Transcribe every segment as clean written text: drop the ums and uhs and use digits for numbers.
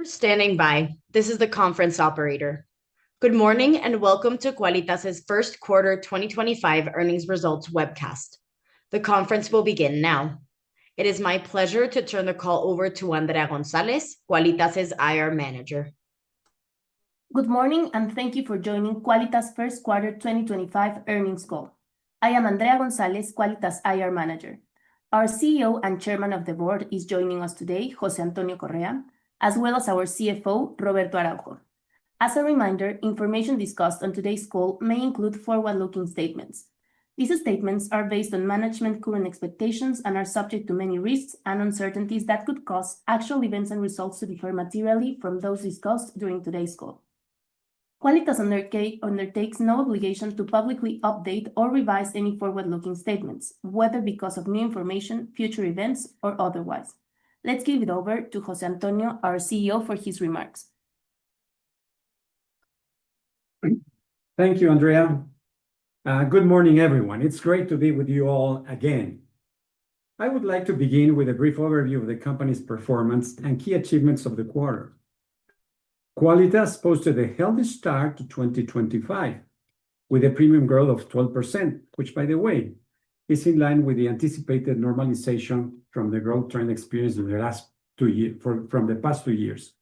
standing by. This is the conference operator. Good morning and welcome to Qualitas's first quarter 2025 earnings results webcast. The conference will begin now. It is my pleasure to turn the call over to Andrea González, Qualitas's IR manager. Good morning and thank you for joining Qualitas first quarter 2025 earnings call. I am Andrea González, Qualitas IR manager. Our CEO and chairman of the board is joining us today, José Antonio Correa, as well as our CFO, Roberto Araujo. As a reminder, information discussed on today's call may include forward-looking statements. These statements are based on management's current expectations and are subject to many risks and uncertainties that could cause actual events and results to differ materially from those discussed during today's call. Qualitas undertakes no obligation to publicly update or revise any forward-looking statements, whether because of new information, future events, or otherwise. Let's give it over to José Antonio, our CEO, for his remarks. Thank you, Andrea. Good morning, everyone. It's great to be with you all again. I would like to begin with a brief overview of the company's performance and key achievements of the quarter. Qualitas posted a healthy start to 2025 with a premium growth of 12%, which, by the way, is in line with the anticipated normalization from the growth trend experienced in the last 2 years, from the past 2 years.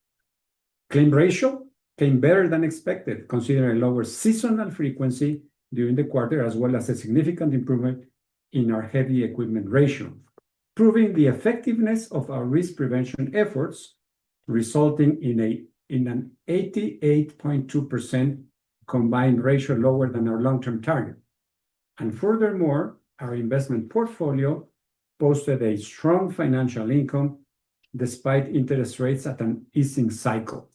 Claim ratio came better than expected, considering a lower seasonal frequency during the quarter, as well as a significant improvement in our heavy equipment ratio, proving the effectiveness of our risk prevention efforts, resulting in an 88.2% combined ratio, lower than our long-term target. And furthermore, our investment portfolio posted a strong financial income despite interest rates at an easing cycle.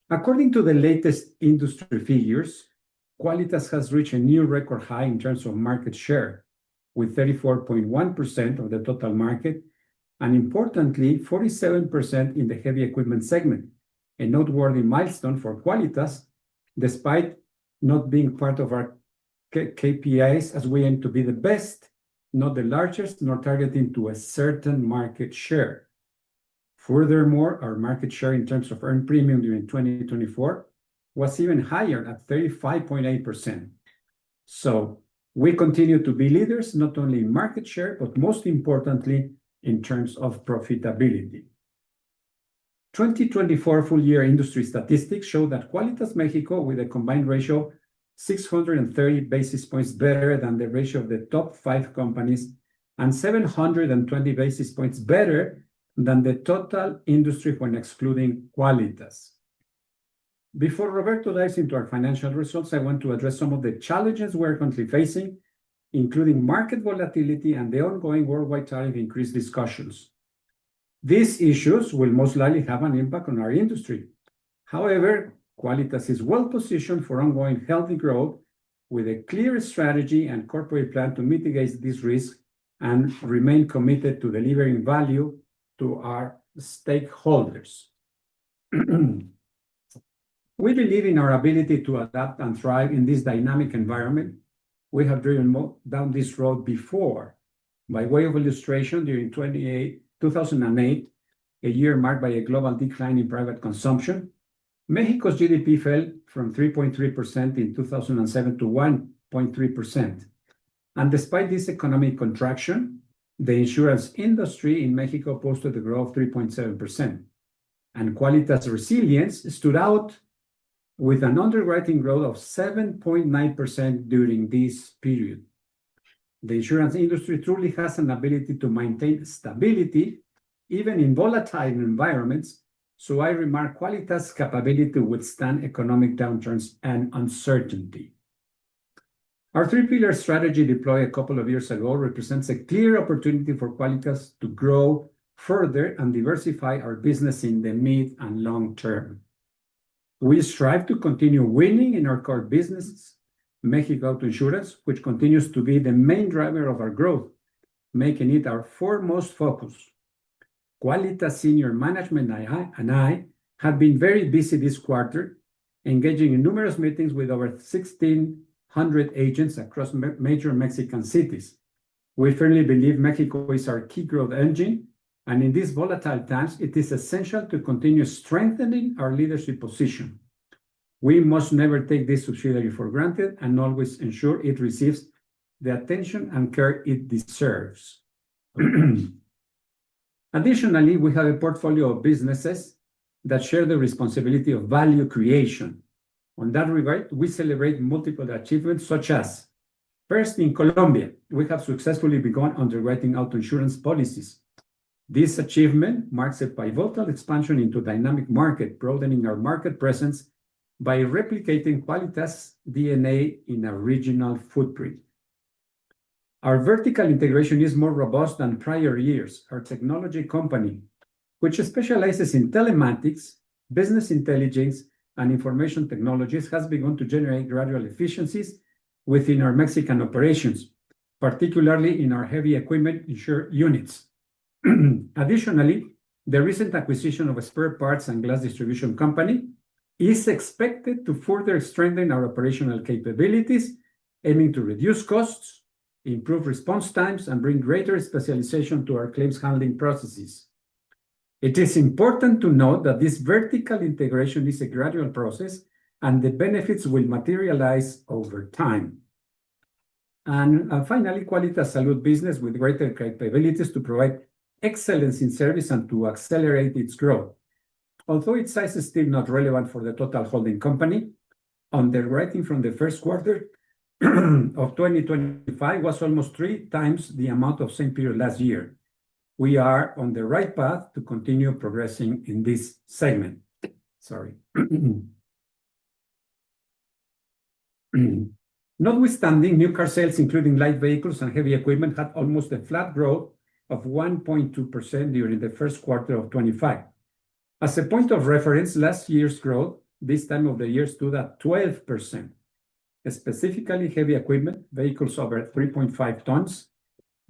According to the latest industry figures, Qualitas has reached a new record high in terms of market share, with 34.1% of the total market, and importantly, 47% in the heavy equipment segment, a noteworthy milestone for Qualitas, despite not being part of our KPIs, as we aim to be the best, not the largest, nor targeting to a certain market share. Furthermore, our market share in terms of earned premium during 2024 was even higher at 35.8%. So we continue to be leaders, not only in market share, but most importantly, in terms of profitability. 2024 full-year industry statistics show that Qualitas Mexico, with a combined ratio 630 basis points better than the ratio of the top 5 companies, and 720 basis points better than the total industry when excluding Qualitas. Before Roberto dives into our financial results, I want to address some of the challenges we're currently facing, including market volatility and the ongoing worldwide tariff increase discussions. These issues will most likely have an impact on our industry. However, Qualitas is well positioned for ongoing healthy growth with a clear strategy and corporate plan to mitigate this risk and remain committed to delivering value to our stakeholders. We believe in our ability to adapt and thrive in this dynamic environment. We have driven down this road before. By way of illustration, during 2008, a year marked by a global decline in private consumption, Mexico's GDP fell from 3.3% in 2007 to 1.3%. And despite this economic contraction, the insurance industry in Mexico posted a growth of 3.7%. And Qualitas' resilience stood out with an underwriting growth of 7.9% during this period. The insurance industry truly has an ability to maintain stability, even in volatile environments, so I remark Qualitas' capability to withstand economic downturns and uncertainty. Our three-pillar strategy deployed a couple of years ago represents a clear opportunity for Qualitas to grow further and diversify our business in the mid and long term. We strive to continue winning in our core businesses, Mexico Auto Insurance, which continues to be the main driver of our growth, making it our foremost focus. Qualitas senior management and I have been very busy this quarter, engaging in numerous meetings with over 1,600 agents across major Mexican cities. We firmly believe Mexico is our key growth engine, And in these volatile times, it is essential to continue strengthening our leadership position. We must never take this subsidiary for granted and always ensure it receives the attention and care it deserves. Additionally, we have a portfolio of businesses that share the responsibility of value creation. On that regard, we celebrate multiple achievements, such as, first, in Colombia, we have successfully begun underwriting auto insurance policies. This achievement marks a pivotal expansion into dynamic market, broadening our market presence by replicating Qualitas DNA in a regional footprint. Our vertical integration is more robust than prior years. Our technology company, which specializes in telematics, business intelligence, and information technologies, has begun to generate gradual efficiencies within our Mexican operations, particularly in our heavy equipment insured units. Additionally, the recent acquisition of a spare parts and glass distribution company is expected to further strengthen our operational capabilities, aiming to reduce costs, improve response times, and bring greater specialization to our claims handling processes. It is important to note that this vertical integration is a gradual process, and the benefits will materialize over time. And finally, Qualitas Salud business with greater capabilities to provide excellence in service and to accelerate its growth. Although its size is still not relevant for the total holding company, underwriting from the first quarter of 2025 was almost 3 times the amount of same period last year. We are on the right path to continue progressing in this segment. Sorry. Notwithstanding, new car sales, including light vehicles and heavy equipment, had almost a flat growth of 1.2% during the first quarter of 25. As a point of reference, last year's growth this time of the year stood at 12%. Specifically, heavy equipment, vehicles over 3.5 tons,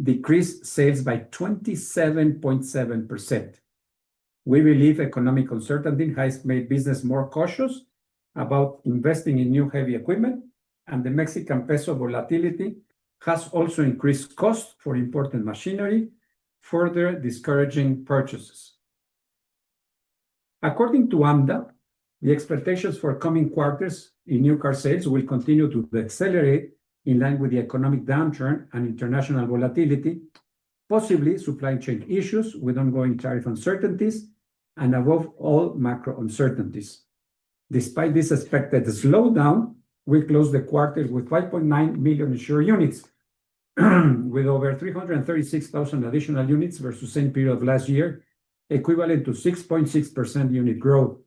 decreased sales by 27.7%. We believe economic uncertainty has made business more cautious about investing in new heavy equipment, and the Mexican peso volatility has also increased costs for imported machinery, further discouraging purchases. According to AMDA, the expectations for coming quarters in new car sales will continue to accelerate in line with the economic downturn and international volatility, possibly supply chain issues with ongoing tariff uncertainties, and above all, macro uncertainties. Despite this expected slowdown, we closed the quarter with 5.9 million insured units, with over 336,000 additional units versus same period of last year, equivalent to 6.6% unit growth,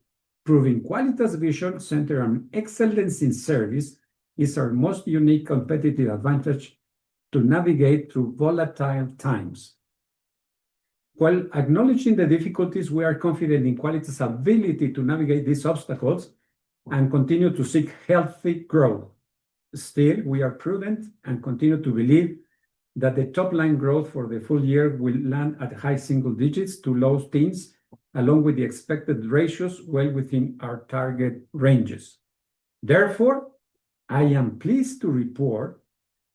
proving Qualitas' vision centered on excellence in service is our most unique competitive advantage to navigate through volatile times. While acknowledging the difficulties, we are confident in Qualitas' ability to navigate these obstacles and continue to seek healthy growth. Still, we are prudent and continue to believe that the top-line growth for the full year will land at high single digits to low teens, along with the expected ratios well within our target ranges. Therefore, I am pleased to report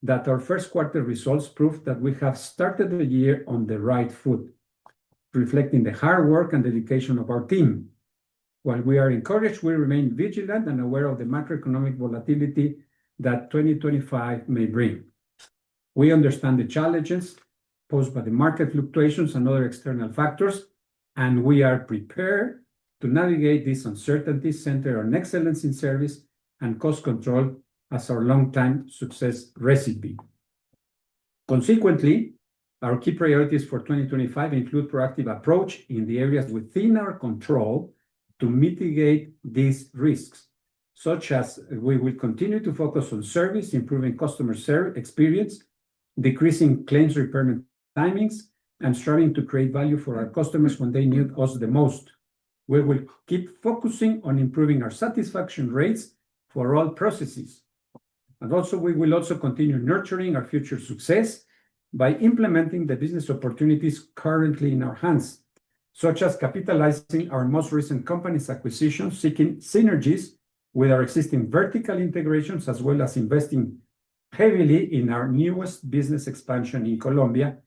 that our first quarter results prove that we have started the year on the right foot, reflecting the hard work and dedication of our team. While we are encouraged, we remain vigilant and aware of the macroeconomic volatility that 2025 may bring. We understand the challenges posed by the market fluctuations and other external factors, and we are prepared to navigate these uncertainties centered on excellence in service and cost control as our long-time success recipe. Consequently, our key priorities for 2025 include proactive approach in the areas within our control to mitigate these risks, such as we will continue to focus on service, improving customer experience, decreasing claims repairment timings, and striving to create value for our customers when they need us the most. We will keep focusing on improving our satisfaction rates for all processes. And also, we will also continue nurturing our future success by implementing the business opportunities currently in our hands, such as capitalizing our most recent company's acquisition, seeking synergies with our existing vertical integrations, as well as investing heavily in our newest business expansion in Colombia,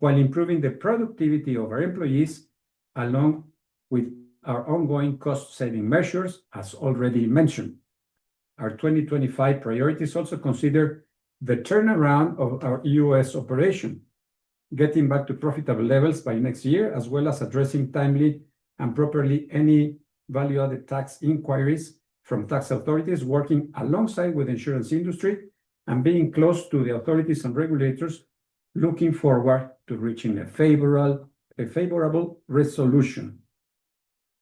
while improving the productivity of our employees, along with our ongoing cost-saving measures, as already mentioned. Our 2025 priorities also consider the turnaround of our U.S. operation, getting back to profitable levels by next year, as well as addressing timely and properly any value-added tax inquiries from tax authorities, working alongside with the insurance industry and being close to the authorities and regulators, looking forward to reaching a favorable resolution.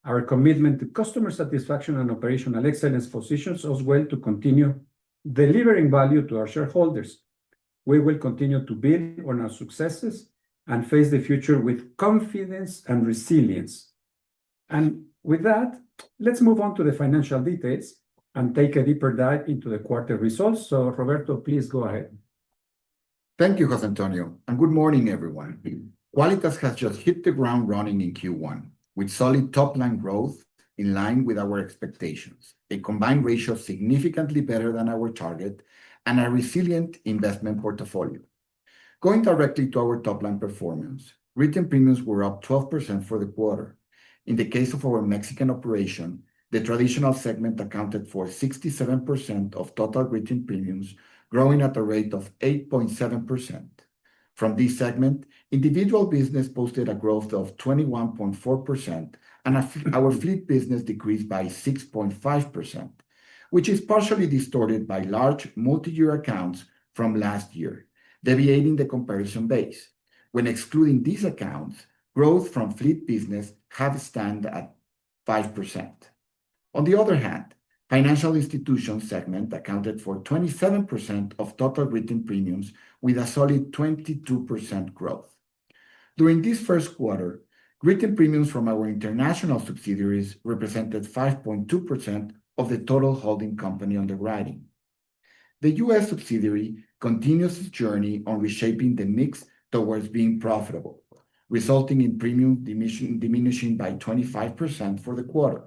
Our commitment to customer satisfaction and operational excellence positions us well to continue delivering value to our shareholders. We will continue to build on our successes and face the future with confidence and resilience. And with that, let's move on to the financial details and take a deeper dive into the quarter results. So, Roberto, please go ahead. Thank you, José Antonio, and good morning, everyone. Quálitas has just hit the ground running in Q1 with solid top-line growth in line with our expectations, a combined ratio significantly better than our target, and a resilient investment portfolio. Going directly to our top-line performance, written premiums were up 12% for the quarter. In the case of our Mexican operation, the traditional segment accounted for 67% of total written premiums, growing at a rate of 8.7%. From this segment, individual business posted a growth of 21.4%, and our fleet business decreased by 6.5%, which is partially distorted by large multi-year accounts from last year, deviating the comparison base. When excluding these accounts, growth from fleet business has stand at 5%. On the other hand, financial institutions segment accounted for 27% of total written premiums with a solid 22% growth. During this first quarter, written premiums from our international subsidiaries represented 5.2% of the total holding company underwriting. The U.S. subsidiary continues its journey on reshaping the mix towards being profitable, resulting in premium diminishing by 25% for the quarter.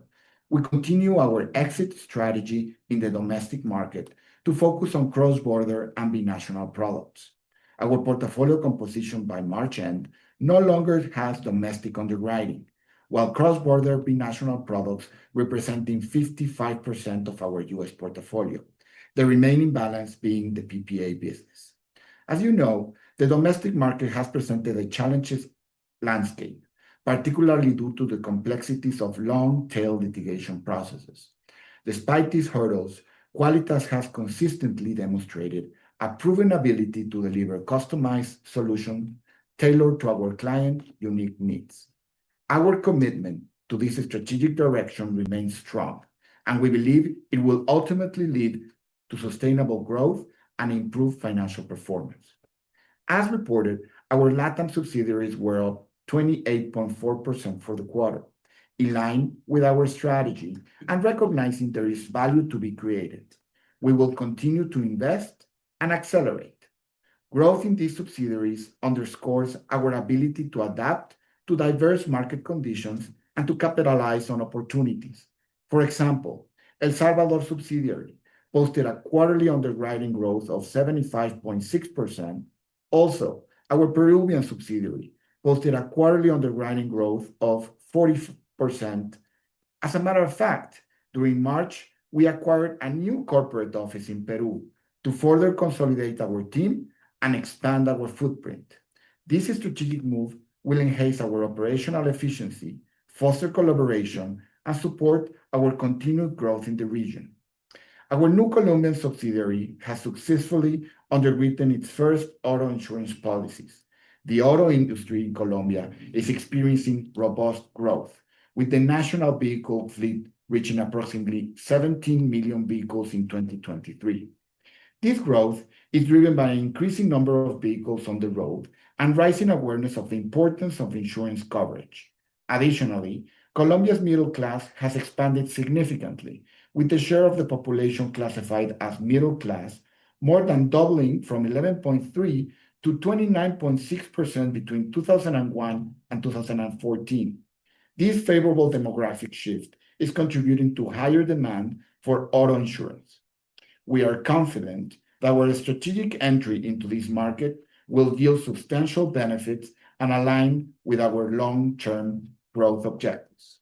We continue our exit strategy in the domestic market to focus on cross-border and binational products. Our portfolio composition by March end no longer has domestic underwriting, while cross-border binational products representing 55% of our U.S. portfolio, the remaining balance being the PPA business. As you know, the domestic market has presented a challenging landscape, particularly due to the complexities of long-tail litigation processes. Despite these hurdles, Quálitas has consistently demonstrated a proven ability to deliver customized solutions tailored to our clients' unique needs. Our commitment to this strategic direction remains strong, and we believe it will ultimately lead to sustainable growth and improved financial performance. As reported, our LATAM subsidiaries were up 28.4% for the quarter, in line with our strategy and recognizing there is value to be created. We will continue to invest and accelerate. Growth in these subsidiaries underscores our ability to adapt to diverse market conditions and to capitalize on opportunities. For example, El Salvador subsidiary posted a quarterly underwriting growth of 75.6%. Also, our Peruvian subsidiary posted a quarterly underwriting growth of 40%. As a matter of fact, during March, we acquired a new corporate office in Peru to further consolidate our team and expand our footprint. This strategic move will enhance our operational efficiency, foster collaboration, and support our continued growth in the region. Our new Colombian subsidiary has successfully underwritten its first auto insurance policies. The auto industry in Colombia is experiencing robust growth, with the national vehicle fleet reaching approximately 17 million vehicles in 2023. This growth is driven by an increasing number of vehicles on the road and rising awareness of the importance of insurance coverage. Additionally, Colombia's middle class has expanded significantly, with the share of the population classified as middle class more than doubling from 11.3% to 29.6% between 2001 and 2014. This favorable demographic shift is contributing to higher demand for auto insurance. We are confident that our strategic entry into this market will yield substantial benefits and align with our long-term growth objectives.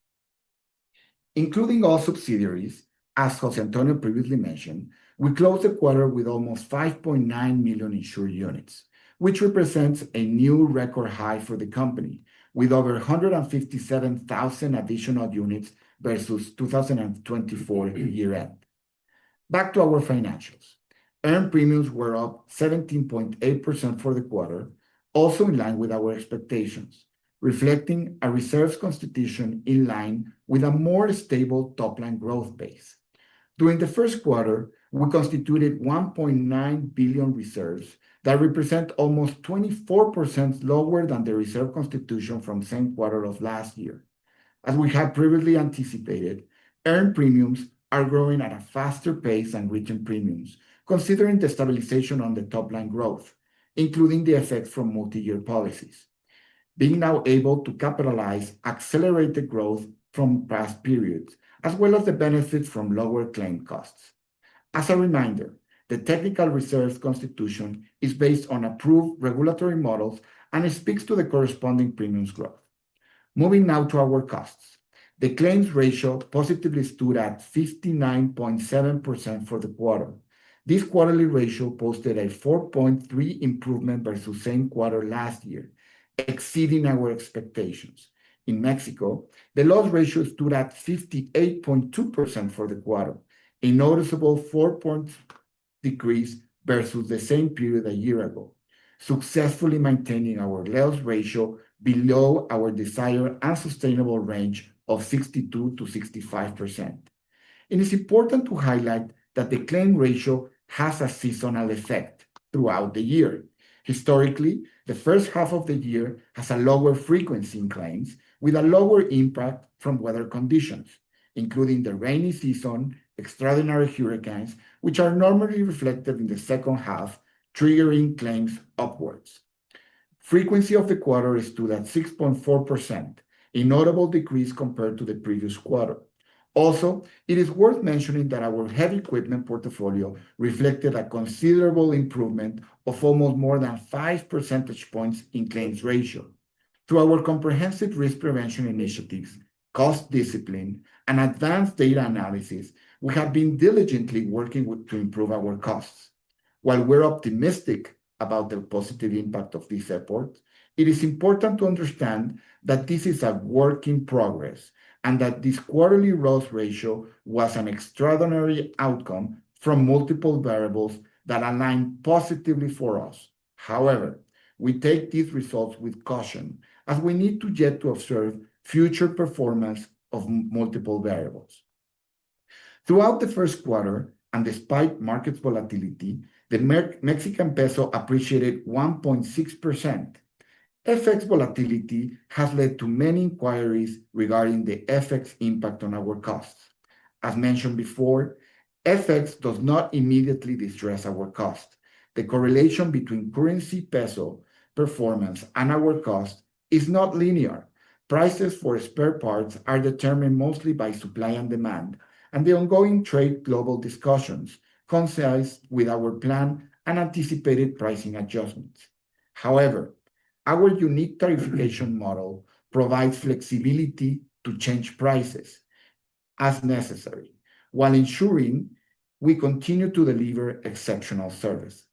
Including all subsidiaries, as José Antonio previously mentioned, we closed the quarter with almost 5.9 million insured units, which represents a new record high for the company, with over 157,000 additional units versus 2024 year-end. Back to our financials. Earned premiums were up 17.8% for the quarter, also in line with our expectations, reflecting a reserves constitution in line with a more stable top-line growth base. During the first quarter, we constituted 1.9 billion reserves that represent almost 24% lower than the reserve constitution from the same quarter of last year. As we had previously anticipated, earned premiums are growing at a faster pace than written premiums, considering the stabilization on the top-line growth, including the effects from multi-year policies. Being now able to capitalize accelerated growth from past periods, as well as the benefits from lower claim costs. As a reminder, the technical reserves constitution is based on approved regulatory models and it speaks to the corresponding premiums growth. Moving now to our costs. The claims ratio positively stood at 59.7% for the quarter. This quarterly ratio posted a 4.3 improvement versus same quarter last year, exceeding our expectations. In Mexico, the loss ratio stood at 58.2% for the quarter, a noticeable 4-point decrease versus the same period a year ago, successfully maintaining our loss ratio below our desired and sustainable range of 62 to 65%. It is important to highlight that the claim ratio has a seasonal effect throughout the year. Historically, the first half of the year has a lower frequency in claims with a lower impact from weather conditions, including the rainy season, extraordinary hurricanes, which are normally reflected in the second half, triggering claims upwards. Frequency of the quarter stood at 6.4%, a notable decrease compared to the previous quarter. Also, it is worth mentioning that our heavy equipment portfolio reflected a considerable improvement of almost more than 5 percentage points in claims ratio. Through our comprehensive risk prevention initiatives, cost discipline, and advanced data analysis, we have been diligently working to improve our costs. While we're optimistic about the positive impact of this effort, it is important to understand that this is a work in progress and that this quarterly loss ratio was an extraordinary outcome from multiple variables that align positively for us. However, we take these results with caution as we need to yet to observe future performance of multiple variables. Throughout the first quarter, and despite market volatility, the Mexican peso appreciated 1.6%. FX volatility has led to many inquiries regarding the FX impact on our costs. As mentioned before, FX does not immediately distress our cost. The correlation between currency peso performance and our cost is not linear. Prices for spare parts are determined mostly by supply and demand, and the ongoing trade global discussions coincide with our plan and anticipated pricing adjustments. However, our unique tarification model provides flexibility to change prices as necessary, while ensuring we continue to deliver exceptional service.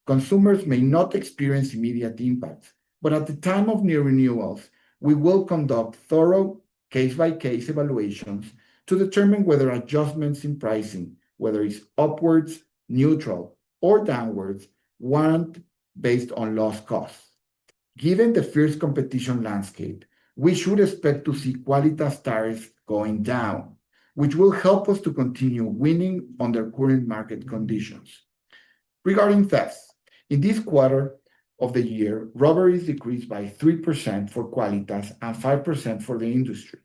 Consumers may not experience immediate impacts, but at the time of new renewals, we will conduct thorough case-by-case evaluations to determine whether adjustments in pricing, whether it's upwards, neutral, or downwards, warrant based on loss costs. Given the fierce competition landscape, we should expect to see Qualitas tariffs going down, which will help us to continue winning under current market conditions. Regarding thefts, in this quarter of the year, robberies decreased by 3% for Qualitas and 5% for the industry.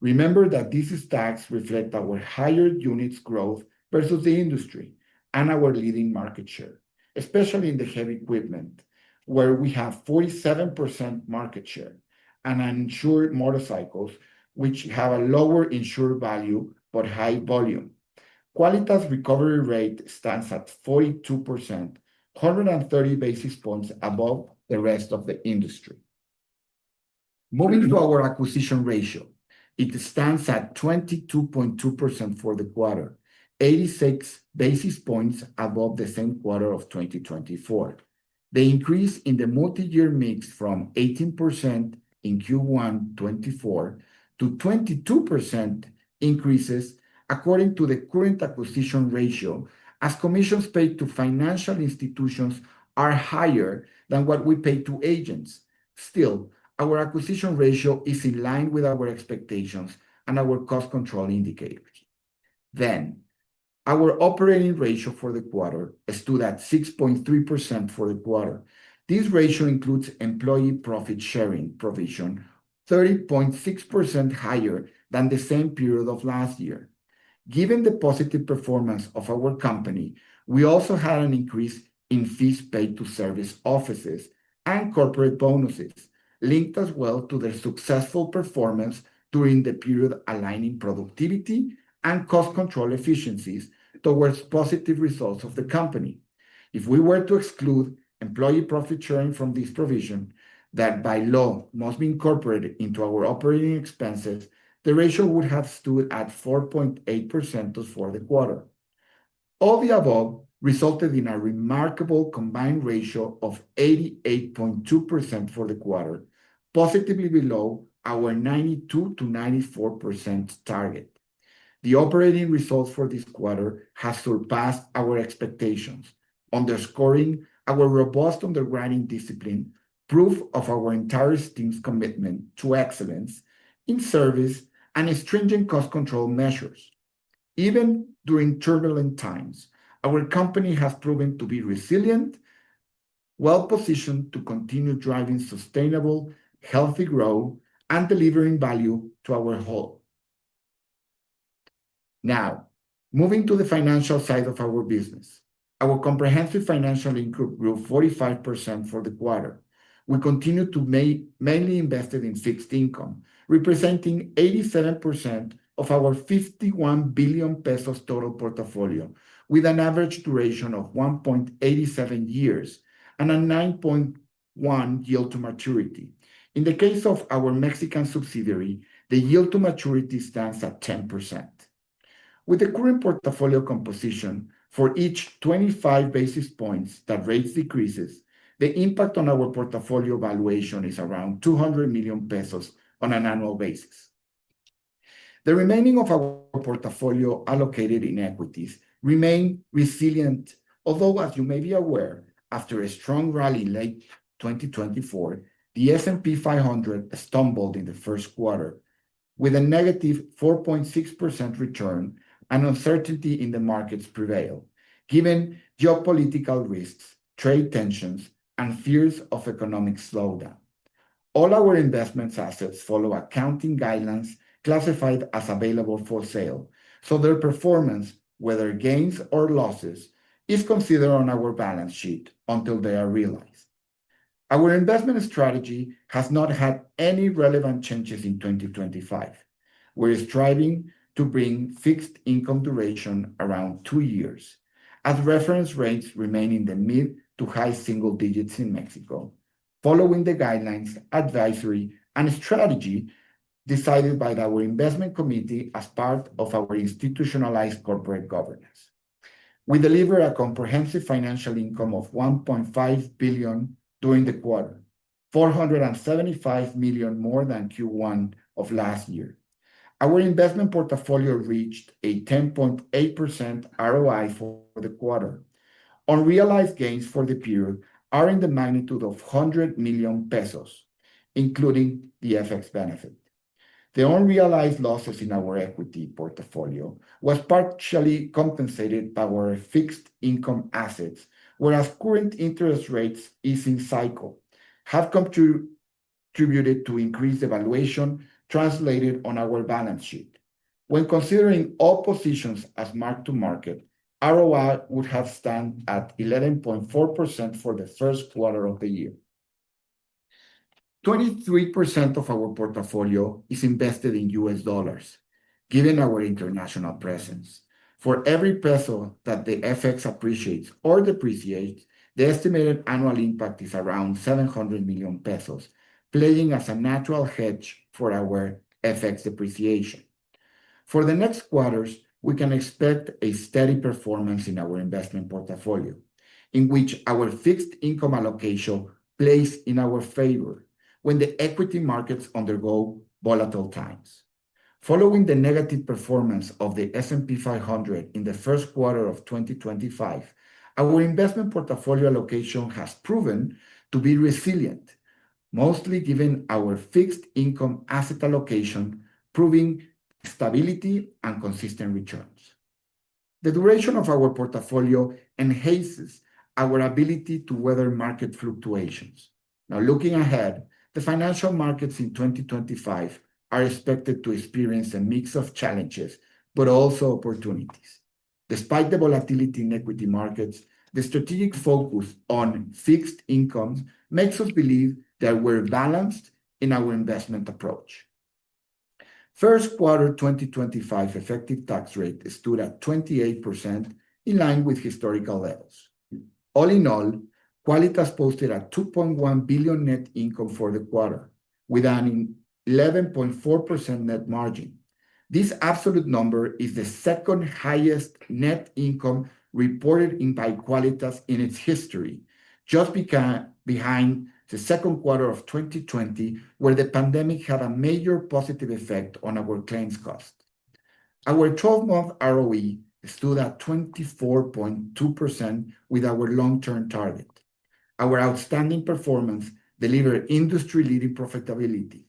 Remember that these stats reflect our higher units growth versus the industry and our leading market share, especially in the heavy equipment, where we have 47% market share, and uninsured motorcycles, which have a lower insured value but high volume. Qualitas' recovery rate stands at 42%, 130 basis points above the rest of the industry. Moving to our acquisition ratio, it stands at 22.2% for the quarter, 86 basis points above the same quarter of 2024. The increase in the multi-year mix from 18% in Q1 24 to 22% increases according to the current acquisition ratio, as commissions paid to financial institutions are higher than what we pay to agents. Still, our acquisition ratio is in line with our expectations and our cost control indicators. Then, our operating ratio for the quarter stood at 6.3% for the quarter. This ratio includes employee profit sharing provision, 30.6% higher than the same period of last year. Given the positive performance of our company, we also had an increase in fees paid to service offices and corporate bonuses, linked as well to their successful performance during the period, aligning productivity and cost control efficiencies towards positive results of the company. If we were to exclude employee profit sharing from this provision, that by law must be incorporated into our operating expenses, the ratio would have stood at 4.8% for the quarter. All the above resulted in a remarkable combined ratio of 88.2% for the quarter, positively below our 92 to 94% target. The operating results for this quarter have surpassed our expectations, underscoring our robust underwriting discipline, proof of our entire team's commitment to excellence in service and stringent cost control measures. Even during turbulent times, our company has proven to be resilient, well-positioned to continue driving sustainable, healthy growth and delivering value to our whole. Now, moving to the financial side of our business, our comprehensive financial income grew 45% for the quarter. We continue to mainly invested in fixed income, representing 87% of our 51 billion pesos total portfolio, with an average duration of 1.87 years and a 9.1 yield to maturity. In the case of our Mexican subsidiary, the yield to maturity stands at 10%. With the current portfolio composition, for each 25 basis points that rates decreases, the impact on our portfolio valuation is around 200 million pesos on an annual basis. The remaining of our portfolio allocated in equities remain resilient, although, as you may be aware, after a strong rally in late 2024, the S&P 500 stumbled in the first quarter with a negative 4.6% return, and uncertainty in the markets prevail, given geopolitical risks, trade tensions, and fears of economic slowdown. All our investment assets follow accounting guidelines classified as available for sale, so their performance, whether gains or losses, is considered on our balance sheet until they are realized. Our investment strategy has not had any relevant changes in 2025. We're striving to bring fixed income duration around 2 years, as reference rates remain in the mid to high single digits in Mexico, following the guidelines, advisory, and strategy decided by our investment committee as part of our institutionalized corporate governance. We deliver a comprehensive financial income of 1.5 billion during the quarter, 475 million more than Q1 of last year. Our investment portfolio reached a 10.8% ROI for the quarter. Unrealized gains for the period are in the magnitude of 100 million pesos, including the FX benefit. The unrealized losses in our equity portfolio was partially compensated by our fixed income assets, whereas current interest rates easing cycle have contributed to increase the valuation translated on our balance sheet. When considering all positions as marked to market, ROI would have stand at 11.4% for the first quarter of the year. 23% of our portfolio is invested in US dollars, given our international presence. For every peso that the FX appreciates or depreciates, the estimated annual impact is around 700 million pesos, playing as a natural hedge for our FX depreciation. For the next quarters, we can expect a steady performance in our investment portfolio, in which our fixed income allocation plays in our favor when the equity markets undergo volatile times. Following the negative performance of the S&P 500 in the first quarter of 2025, our investment portfolio allocation has proven to be resilient, mostly given our fixed income asset allocation, proving stability and consistent returns. The duration of our portfolio enhances our ability to weather market fluctuations. Now, looking ahead, the financial markets in 2025 are expected to experience a mix of challenges, but also opportunities. Despite the volatility in equity markets, the strategic focus on fixed incomes makes us believe that we're balanced in our investment approach. First quarter 2025 effective tax rate stood at 28%, in line with historical levels. All in all, Qualitas posted a 2.1 billion net income for the quarter, with an 11.4% net margin. This absolute number is the second highest net income reported by Qualitas in its history, just behind the second quarter of 2020, where the pandemic had a major positive effect on our claims cost. Our 12-month ROE stood at 24.2% with our long-term target. Our outstanding performance delivered industry-leading profitability.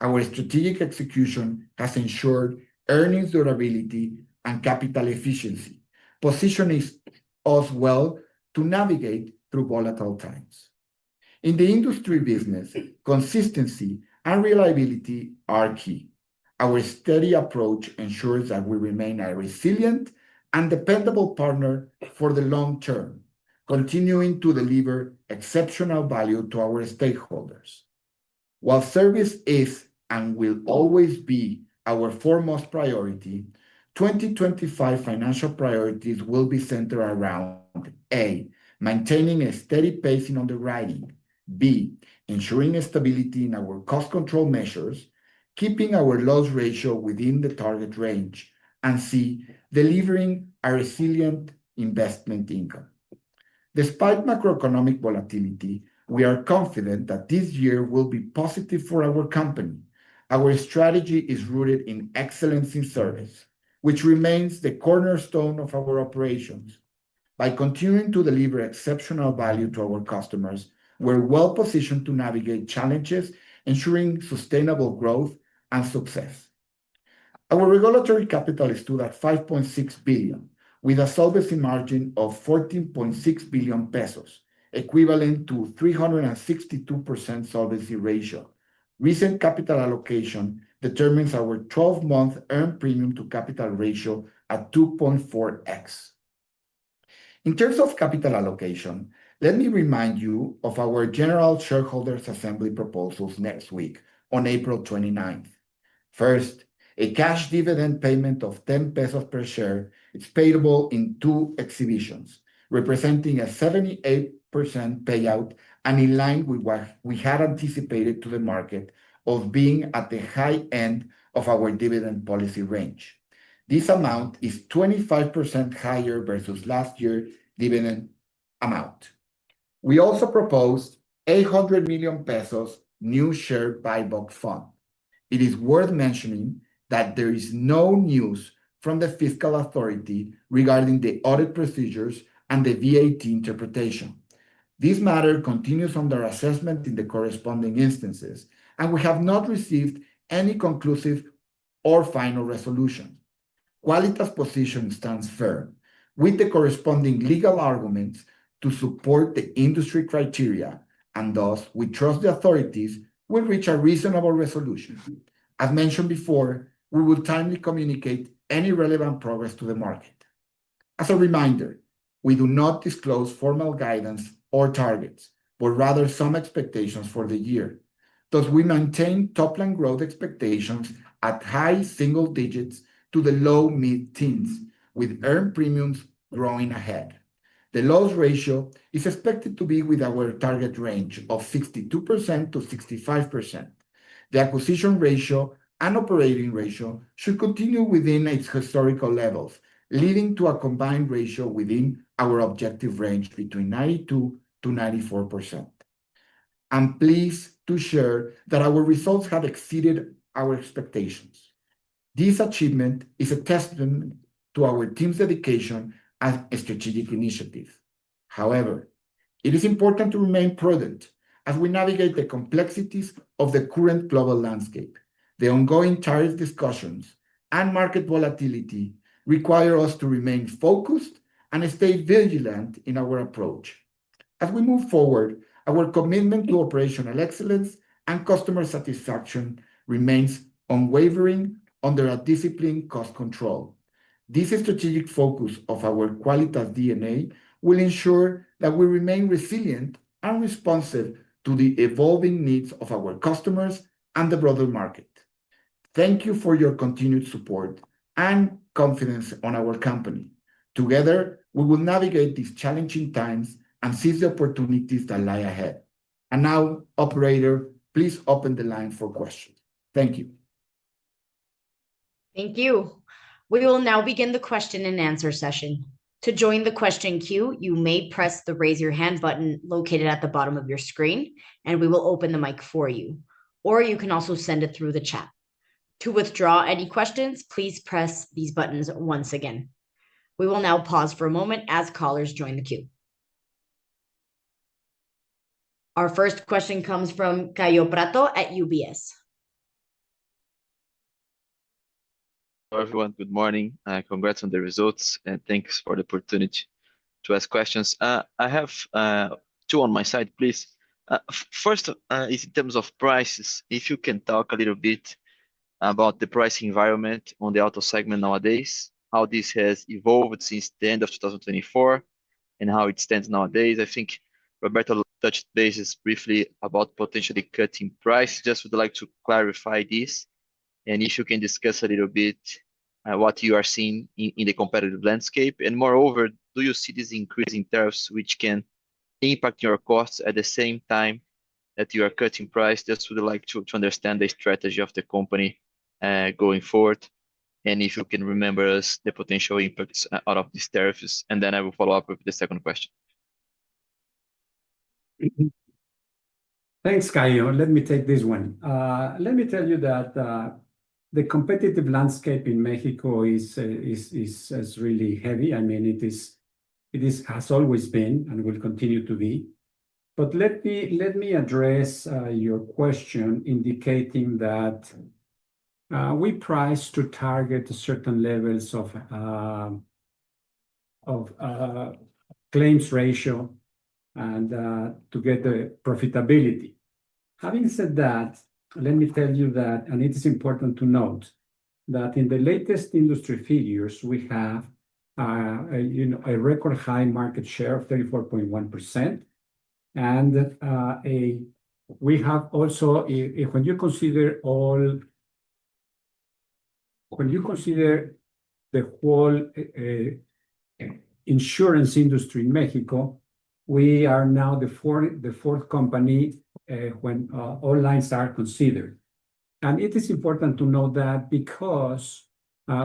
Our strategic execution has ensured earnings durability and capital efficiency, positioning us well to navigate through volatile times. In the industry business, consistency and reliability are key. Our steady approach ensures that we remain a resilient and dependable partner for the long term, continuing to deliver exceptional value to our stakeholders. While service is and will always be our foremost priority, 2025 financial priorities will be centered around A, maintaining a steady pace in underwriting, B, ensuring stability in our cost control measures, keeping our loss ratio within the target range, and C, delivering a resilient investment income. Despite macroeconomic volatility, we are confident that this year will be positive for our company. Our strategy is rooted in excellence in service, which remains the cornerstone of our operations. By continuing to deliver exceptional value to our customers, we're well positioned to navigate challenges, ensuring sustainable growth and success. Our regulatory capital stood at 5.6 billion, with a solvency margin of 14.6 billion pesos, equivalent to 362% solvency ratio. Recent capital allocation determines our 12-month earned premium to capital ratio at 2.4x. In terms of capital allocation, let me remind you of our General Shareholders Assembly proposals next week on April 29th. First, a cash dividend payment of 10 pesos per share is payable in two exhibitions, representing a 78% payout and in line with what we had anticipated to the market of being at the high end of our dividend policy range. This amount is 25% higher versus last year's dividend amount. We also proposed 800 million pesos new share buyback fund. It is worth mentioning that there is no news from the fiscal authority regarding the audit procedures and the VAT interpretation. This matter continues under assessment in the corresponding instances, and we have not received any conclusive or final resolution. Qualitas' position stands firm, with the corresponding legal arguments to support the industry criteria, and thus we trust the authorities will reach a reasonable resolution. As mentioned before, we will timely communicate any relevant progress to the market. As a reminder, we do not disclose formal guidance or targets, but rather some expectations for the year. Thus, we maintain top-line growth expectations at high single digits to the low mid-teens, with earned premiums growing ahead. The loss ratio is expected to be with our target range of 62% to 65%. The acquisition ratio and operating ratio should continue within its historical levels, leading to a combined ratio within our objective range between 92 to 94%. I'm pleased to share that our results have exceeded our expectations. This achievement is a testament to our team's dedication and strategic initiatives. However, it is important to remain prudent as we navigate the complexities of the current global landscape. The ongoing tariff discussions and market volatility require us to remain focused and stay vigilant in our approach. As we move forward, our commitment to operational excellence and customer satisfaction remains unwavering under a disciplined cost control. This strategic focus of our Qualitas DNA will ensure that we remain resilient and responsive to the evolving needs of our customers and the broader market. Thank you for your continued support and confidence on our company. Together, we will navigate these challenging times and seize the opportunities that lie ahead. And now, operator, please open the line for questions. Thank you. Thank you. We will now begin the question and answer session. To join the question queue, you may press the raise your hand button located at the bottom of your screen, and we will open the mic for you. Or you can also send it through the chat. To withdraw any questions, please press these buttons once again. We will now pause for a moment as callers join the queue. Our first question comes from Caio Prato at UBS. Hello, everyone. Good morning. Congrats on the results, and thanks for the opportunity to ask questions. I have two on my side, please. First is in terms of prices. If you can talk a little bit about the pricing environment on the auto segment nowadays, how this has evolved since the end of 2024, and how it stands nowadays. I think Roberto touched bases briefly about potentially cutting price. Just would like to clarify this, and if you can discuss a little bit what you are seeing in the competitive landscape. And moreover, do you see these increasing tariffs which can impact your costs at the same time that you are cutting price? Just would like to understand the strategy of the company going forward, and if you can remember us the potential impacts out of these tariffs, and then I will follow up with the second question. Thanks, Caio. Let me take this one. Let me tell you that the competitive landscape in Mexico is really heavy. I mean, it has always been and will continue to be. But let me address your question, indicating that we price to target certain levels of claims ratio and to get the profitability. Having said that, let me tell you that, and it is important to note that in the latest industry figures, we have a record high market share of 34.1%. And we have also, when you consider the whole insurance industry in Mexico, we are now the fourth company when all lines are considered. And it is important to know that because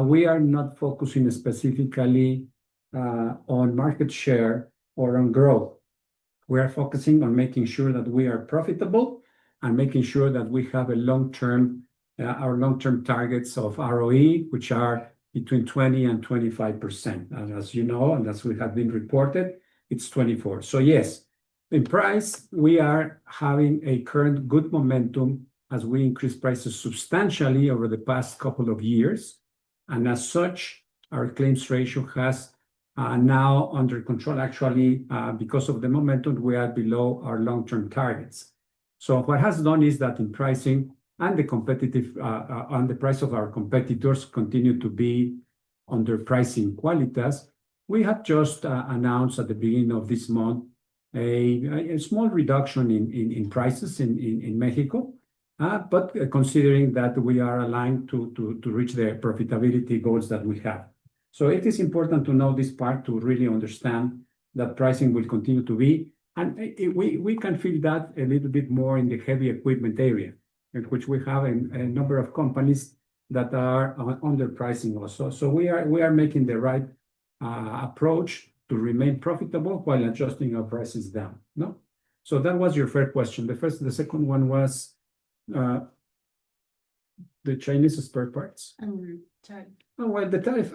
we are not focusing specifically on market share or on growth. We are focusing on making sure that we are profitable and making sure that we have our long-term targets of ROE, which are between 20 and 25%. And as you know, and as we have been reported, it's 24. So yes, in price, we are having a current good momentum as we increase prices substantially over the past couple of years. And as such, our claims ratio has now under control. Actually, because of the momentum, we are below our long-term targets. So what has done is that in pricing and the competitive, on the price of our competitors continue to be under pricing Qualitas. We have just announced at the beginning of this month a small reduction in prices in Mexico, but considering that we are aligned to reach the profitability goals that we have. So it is important to know this part to really understand that pricing will continue to be. And we can feel that a little bit more in the heavy equipment area, in which we have a number of companies that are underpricing also. So we are making the right approach to remain profitable while adjusting our prices down. No? So that was your first question. The second one was the Chinese spare parts. Sorry. Oh, well, the tariff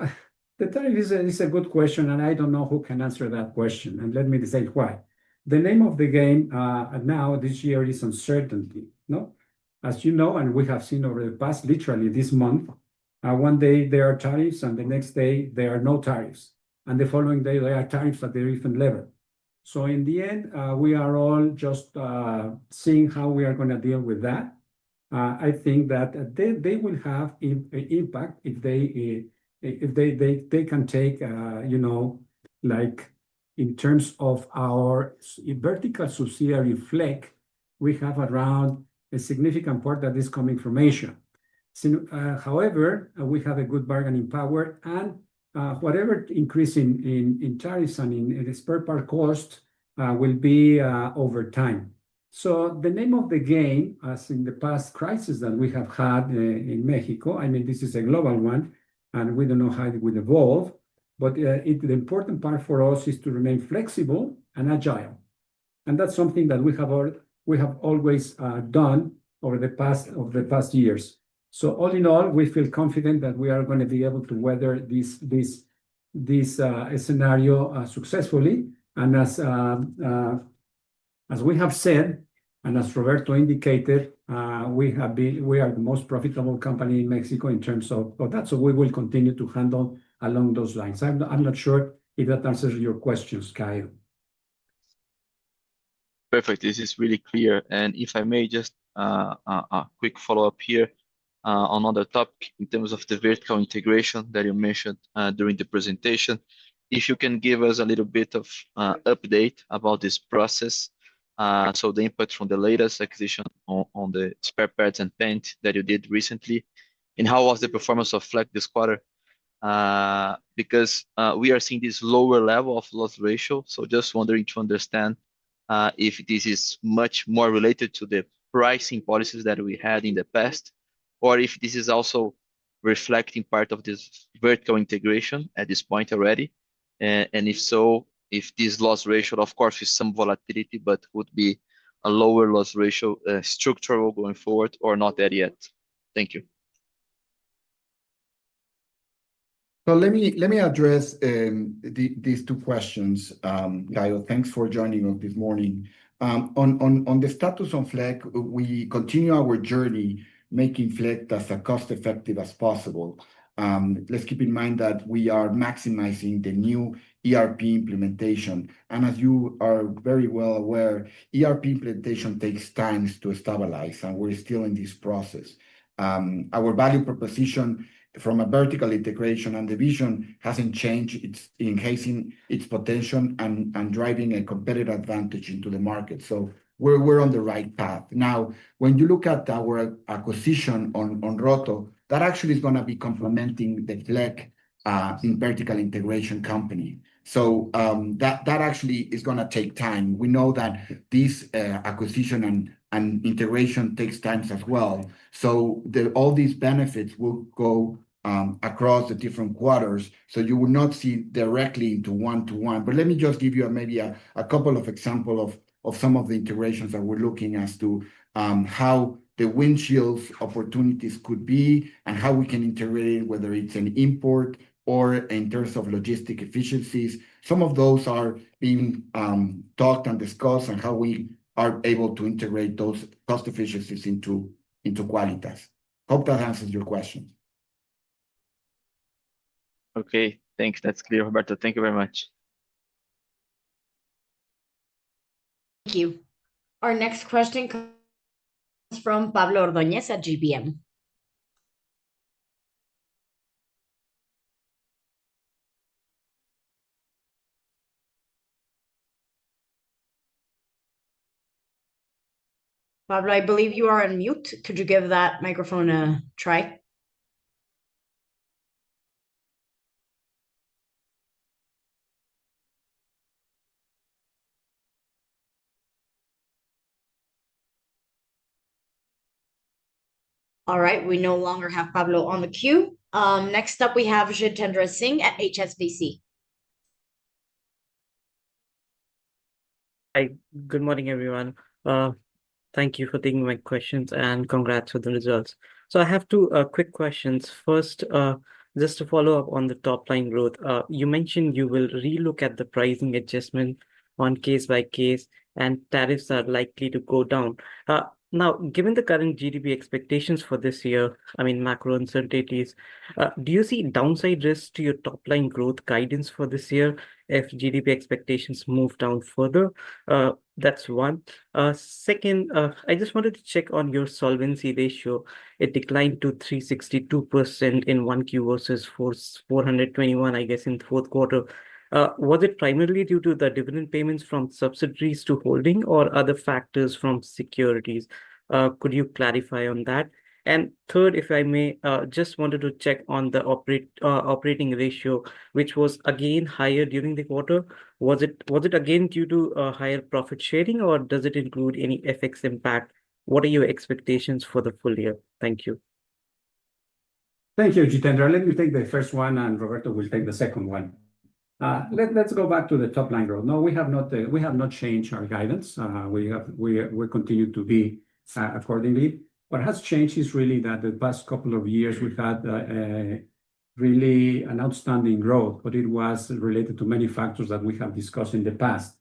is a good question, and I don't know who can answer that question. And let me say why. The name of the game now this year is uncertainty. No, as you know, and we have seen over the past, literally this month, one day there are tariffs, and the next day there are no tariffs, and the following day there are tariffs at the different level. So in the end, we are all just seeing how we are going to deal with that. I think that they will have impact if they can take like in terms of our vertical subsidiary Fleck, we have around a significant part that is coming from Asia. So, however, we have a good bargaining power, and whatever increase in tariffs and in spare part cost will be over time. So the name of the game, as in the past crisis that we have had in Mexico, I mean, this is a global one, and we don't know how it will evolve, but the important part for us is to remain flexible and agile. And that's something that we have always done over the past years. So all in all, we feel confident that we are going to be able to weather this scenario successfully. And as we have said, and as Roberto indicated, we are the most profitable company in Mexico in terms of that. So we will continue to handle along those lines. I'm not sure if that answers your questions, Kyle. Perfect. This is really clear. And if I may just a quick follow-up here on another topic in terms of the vertical integration that you mentioned during the presentation. If you can give us a little bit of update about this process. So the input from the latest acquisition on the spare parts and paint that you did recently, and how was the performance of Fleck this quarter? Because we are seeing this lower level of loss ratio. So just wondering to understand if this is much more related to the pricing policies that we had in the past, or if this is also reflecting part of this vertical integration at this point already. And if so, if this loss ratio, of course, is some volatility, but would be a lower loss ratio structural going forward or not there yet? Thank you. So let me address these two questions, Kyle. Thanks for joining us this morning. On the status on Fleck, we continue our journey making Fleck as cost-effective as possible. Let's keep in mind that we are maximizing the new ERP implementation. And as you are very well aware, ERP implementation takes time to stabilize, and we're still in this process. Our value proposition from a vertical integration and division hasn't changed. It's enhancing its potential and driving a competitive advantage into the market. So we're on the right path. Now, when you look at our acquisition on Roto, that actually is going to be complementing the Fleck in vertical integration company. So that actually is going to take time. We know that this acquisition and integration takes time as well. So all these benefits will go across the different quarters. So you will not see directly into one-to-one. But let me just give you maybe a couple of examples of some of the integrations that we're looking as to how the windshields opportunities could be and how we can integrate it, whether it's an import or in terms of logistic efficiencies. Some of those are being talked and discussed, and how we are able to integrate those cost efficiencies into Qualitas. Hope that answers your question. Okay, thanks. That's clear, Roberto. Thank you very much. Thank you. Our next question comes from Pablo Ordóñez at GBM. Pablo, I believe you are on mute. Could you give that microphone a try? All right, we no longer have Pablo on the queue. Next up, we have Jitendra Singh at HSBC. Hi, good morning, everyone. Uh, Thank you for taking my questions and congrats for the results. So I have two quick questions. First, just to follow up on the top line growth, you mentioned you will relook at the pricing adjustment on case by case, and tariffs are likely to go down. Now, given the current GDP expectations for this year, I mean, macro uncertainties, do you see downside risks to your top line growth guidance for this year if GDP expectations move down further? That's one. Second, I just wanted to check on your solvency ratio. It declined to 362% in 1Q versus 421, I guess, in the fourth quarter. Was it primarily due to the dividend payments from subsidiaries to holding or other factors from securities? Could you clarify on that? And third, if I may, just wanted to check on the operating ratio, which was again higher during the quarter. Was it again due to higher profit sharing, or does it include any FX impact? What are your expectations for the full year? Thank you. Thank you, Jitendra. Let me take the first one, and Roberto will take the second one. Let's go back to the top line growth. No, we have not changed our guidance. We continue to be accordingly. What has changed is really that the past couple of years we've had really an outstanding growth, but it was related to many factors that we have discussed in the past.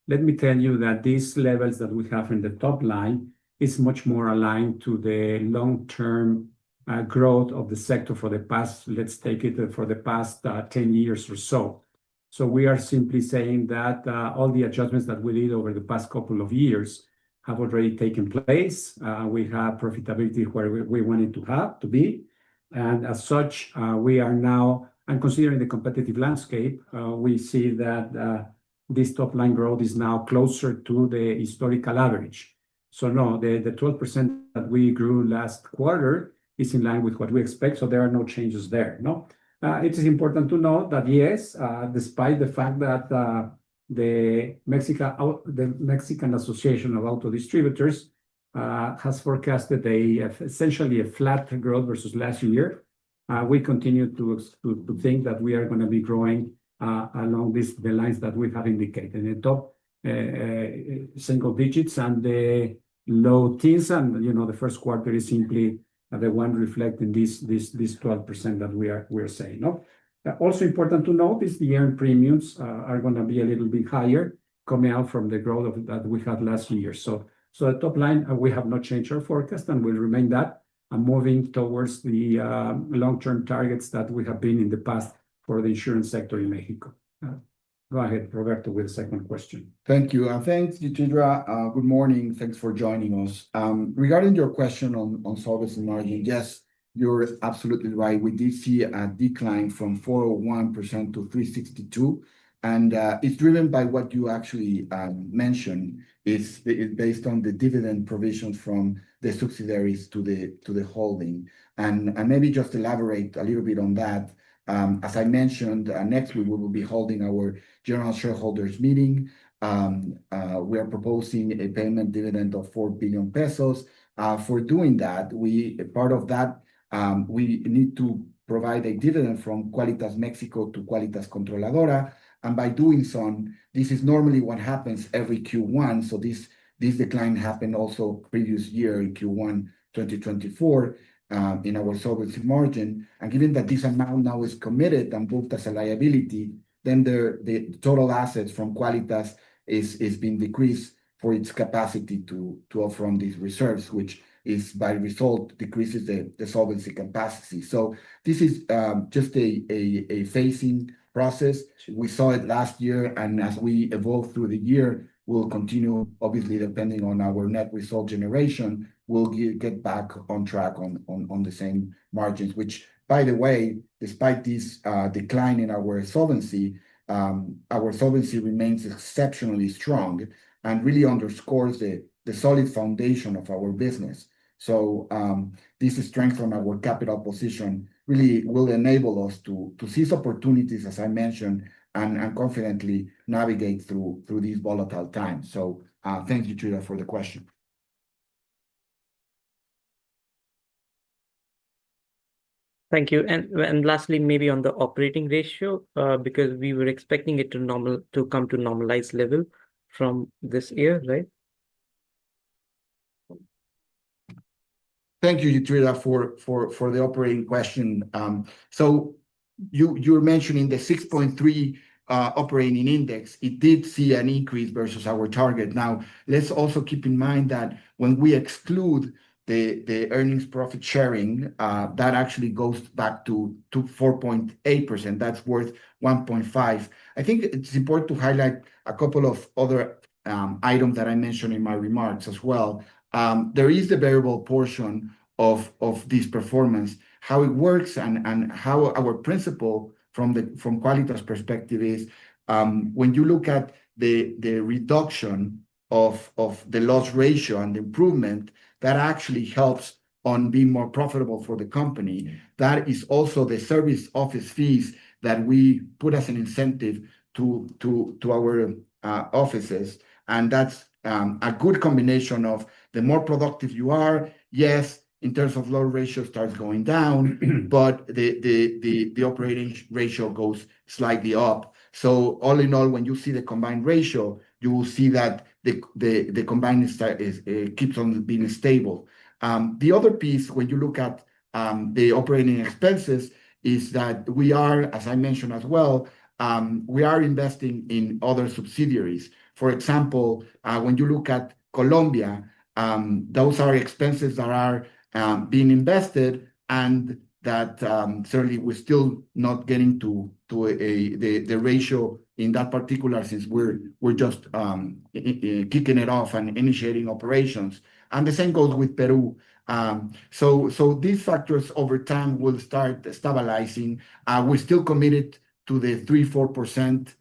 Let me tell you that these levels that we have in the top line is much more aligned to the long-term growth of the sector for the past, let's take it for the past 10 years or so. So we are simply saying that all the adjustments that we did over the past couple of years have already taken place. We have profitability where we wanted to have to be. And as such, we are now, and considering the competitive landscape, we see that this top line growth is now closer to the historical average. So no, the 12% that we grew last quarter is in line with what we expect. So there are no changes there. No, it is important to note that yes, despite the fact that the Mexican Association of Auto Distributors has forecasted essentially a flat growth versus last year, we continue to think that we are going to be growing along the lines that we have indicated, in the top single digits and the low teens, and the first quarter is simply the one reflecting this 12% that we are saying. No, also important to note is the earned premiums are going to be a little bit higher coming out from the growth that we had last year. So the top line, we have not changed our forecast and will remain that, and moving towards the long-term targets that we have been in the past for the insurance sector in Mexico. Go ahead, Roberto, with the second question. Thank you. Thanks, Jitendra. Good morning. Thanks for joining us. Regarding your question on solvency margin, yes, you're absolutely right. We did see a decline from 401% to 362%. And it's driven by what you actually mentioned. It's based on the dividend provisions from the subsidiaries to the holding. And maybe just elaborate a little bit on that. As I mentioned, next week we will be holding our general shareholders meeting. We are proposing a payment dividend of 4 billion pesos. For doing that, part of that, we need to provide a dividend from Qualitas Mexico to Qualitas Controladora. And by doing so, this is normally what happens every Q1. So this decline happened also previous year in Q1 2024 in our solvency margin. And given that this amount now is committed and booked as a liability, then the total assets from Qualitas is being decreased for its capacity to offer on these reserves, which is by result decreases the solvency capacity. So this is just a phasing process. We saw it last year, and as we evolve through the year, we'll continue, obviously, depending on our net result generation, we'll get back on track on the same margins, which, by the way, despite this decline in our solvency remains exceptionally strong and really underscores the solid foundation of our business. So this strength from our capital position really will enable us to seize opportunities, as I mentioned, and confidently navigate through these volatile times. So thank you, Julia, for the question. Thank you. And lastly, maybe on the operating ratio, because we were expecting it to come to normalized level from this year, right? Thank you, Yutrida, for the operating question. So you're mentioning the 6.3 operating index. It did see an increase versus our target. Now, let's also keep in mind that when we exclude the earnings profit sharing, that actually goes back to 4.8%. That's worth 1.5. I think it's important to highlight a couple of other items that I mentioned in my remarks as well. There is the variable portion of this performance. How it works and how our principle from Qualitas perspective is when you look at the reduction of the loss ratio and the improvement, that actually helps on being more profitable for the company. That is also the service office fees that we put as an incentive to our offices. And that's a good combination of the more productive you are, yes, in terms of loss ratio starts going down, but the operating ratio goes slightly up. So all in all, when you see the combined ratio, you will see that the combined keeps on being stable. The other piece, when you look at the operating expenses, is that we are, as I mentioned as well, we are investing in other subsidiaries. For example, when you look at Colombia, those are expenses that are being invested, and that certainly we're still not getting to the ratio in that particular, since we're just kicking it off and initiating operations. And the same goes with Peru. So these factors over time will start stabilizing. We're still committed to the 3-4%